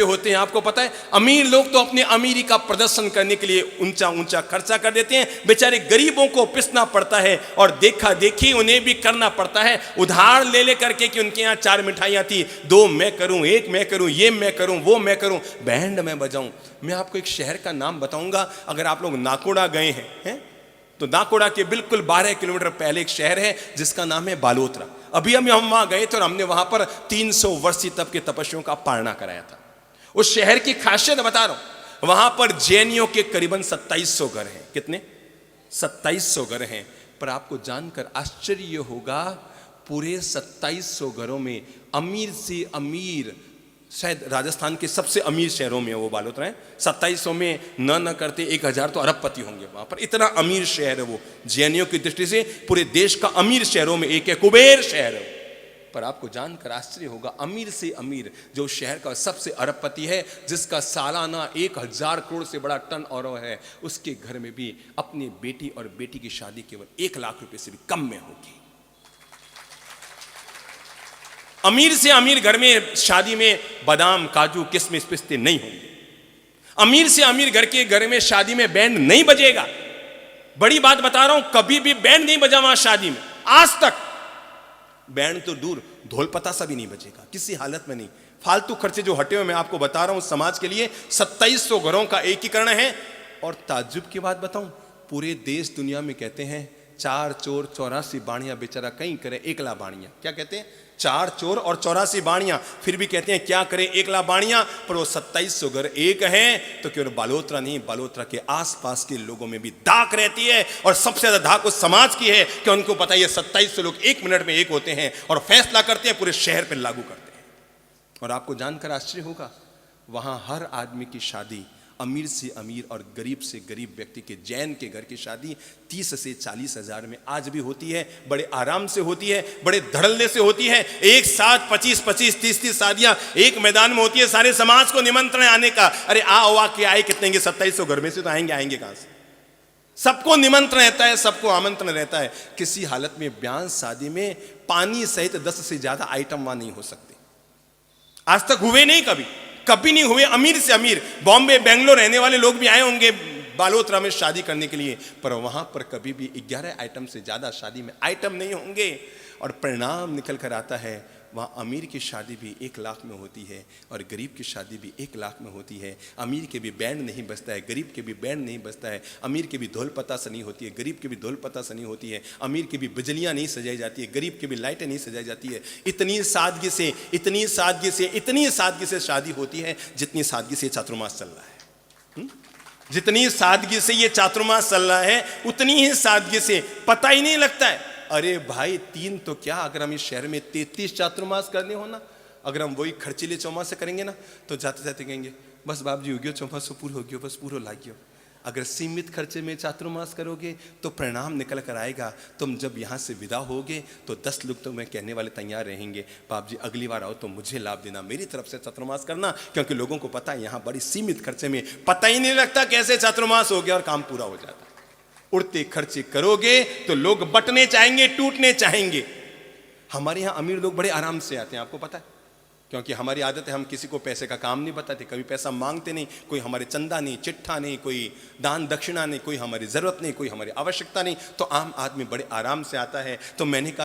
होते हैं। आपको पता है, अमीर लोग तो अपने अमीरी का प्रदर्शन करने के लिए ऊंचा ऊंचा खर्चा कर देते हैं। बेचारे गरीबों को पिसना पड़ता है और देखा देखी उन्हें भी करना पड़ता है, उधार ले ले करके कि उनके यहाँ 4 मिठाइयाँ थी, 2 मैं करूं, 1 मैं करूं, ये मैं करूं, वो मैं करूं, बैंड मैं बजाऊं। मैं आपको एक शहर का नाम बताऊंगा। अगर आप लोग नाकोड़ा गए हैं तो नाकोड़ा के बिल्कुल 12 किलोमीटर पहले एक शहर है जिसका नाम है बालोतरा। अभी हम वहां गए थे और हमने वहां पर 300 वर्षीय तप के तपस्वियों का पारणा कराया था। उस शहर की खासियत बता रहा हूं, वहां पर जैनियों के करीबन 2700 घर हैं। कितने? 2700 घर हैं। पर आपको जानकर आश्चर्य होगा, पूरे 2700 घरों में अमीर से अमीर, शायद राजस्थान के सबसे अमीर शहरों में वो बालोतरा है, 2700 में न करते 1000 तो अरबपति होंगे वहां पर। इतना अमीर शहर है वो, जैनियों की दृष्टि से पूरे देश का अमीर शहरों में एक है, कुबेर शहर है। पर आपको जानकर आश्चर्य होगा, अमीर से अमीर जो शहर का सबसे अरबपति है, जिसका सालाना 1000 करोड़ से बड़ा टर्न ओवर है, उसके घर में भी अपनी बेटी और बेटी की शादी केवल 1 लाख रुपए से भी कम में होगी। अमीर से अमीर घर में शादी में बादाम, काजू, किशमिश, पिस्ते नहीं होंगे। अमीर से अमीर घर में शादी में बैंड नहीं बजेगा। बड़ी बात बता रहा हूं, कभी भी बैंड नहीं बजा वहां शादी में, आज तक। बैंड तो दूर, ढोल पतासा भी नहीं बजेगा, किसी हालत में नहीं। फालतू खर्चे जो हटे हुए मैं आपको बता रहा हूं समाज के लिए। 2700 घरों का एकीकरण है। और ताज्जुब की बात बताऊं, पूरे देश दुनिया में कहते हैं 4 चोर 84 बाणियां, बेचारा कहीं करे 1 लाख बाणियां। क्या कहते हैं? 4 चोर और 84 बाणियां, फिर भी कहते हैं क्या करें 1 लाख बाणियां। पर वो 2700 घर एक हैं तो केवल बालोतरा नहीं, बालोतरा के आसपास के लोगों में भी धाक रहती है। और सबसे ज्यादा धाक उस समाज की है कि उनको पता है ये 2700 लोग 1 मिनट में एक होते हैं और फैसला करते हैं, पूरे शहर पर लागू करते हैं। और आपको जानकर आश्चर्य होगा, वहां हर आदमी की शादी, अमीर से अमीर और गरीब से गरीब व्यक्ति के, जैन के घर की शादी 30 से 40 हजार में आज भी होती है। बड़े आराम से होती है, बड़े धड़ल्ले से होती है। एक साथ 25-25, 30-30 शादियां एक मैदान में होती है। सारे समाज को निमंत्रण आने का। अरे आ के आए कितने? 2700 घर में से तो आएंगे कहां से? सबको निमंत्रण रहता है, सबको आमंत्रण रहता है। किसी हालत में ब्याह शादी में पानी सहित 10 से ज्यादा आइटम वहां नहीं हो सकते। आज तक हुए नहीं, कभी नहीं हुए। अमीर से अमीर, बॉम्बे, बेंगलोर रहने वाले लोग भी आए होंगे बालोतरा में शादी करने के लिए, पर वहां पर कभी भी 11 आइटम से ज्यादा शादी में आइटम नहीं होंगे। और परिणाम निकल कर आता है, वहाँ अमीर की शादी भी 1 लाख में होती है और गरीब की शादी भी 1 लाख में होती है। अमीर के भी बैंड नहीं बजता है, गरीब के भी बैंड नहीं बजता है। अमीर के भी ढोल पतासा नहीं होती है, गरीब के भी ढोल पतासा नहीं होती है। अमीर की भी बिजलियाँ नहीं सजाई जाती है, गरीब की भी लाइटें नहीं सजाई जाती है। इतनी सादगी से, इतनी सादगी से, इतनी सादगी से शादी होती है जितनी सादगी से चातुर्मास चल रहा है। जितनी सादगी से ये चातुर्मास चल रहा है, उतनी ही सादगी से पता ही नहीं लगता है। अरे भाई 3 तो क्या, अगर हम इस शहर में 33 चातुर्मास करने हो ना, अगर हम वही खर्चीले चौमास से करेंगे ना, तो जाते जाते कहेंगे बस बाप जी हो गयो, चौमास पूरा हो गयो, बस पूरा लागियो। अगर सीमित खर्चे में चातुर्मास करोगे तो परिणाम निकल कर आएगा। तुम जब यहाँ से विदा होगे तो 10 लोग तो मैं कहने वाले तैयार रहेंगे, बाप जी अगली बार आओ तो मुझे लाभ देना, मेरी तरफ से चातुर्मास करना, क्योंकि लोगों को पता है यहाँ बड़ी सीमित खर्चे में पता ही नहीं लगता कैसे चातुर्मास हो गया और काम पूरा हो जाता। उड़ते खर्चे करोगे तो लोग बटने चाहेंगे, टूटने चाहेंगे। हमारे यहाँ अमीर लोग बड़े आराम से आते हैं, आपको पता है, क्योंकि हमारी आदत है हम किसी को पैसे का काम नहीं बताते, कभी पैसा मांगते नहीं, कोई हमारे चंदा नहीं, चिट्ठा नहीं, कोई दान दक्षिणा नहीं, कोई हमारी जरूरत नहीं, कोई हमारी आवश्यकता नहीं, तो आम आदमी बड़े आराम से आता है। तो मैंने कहा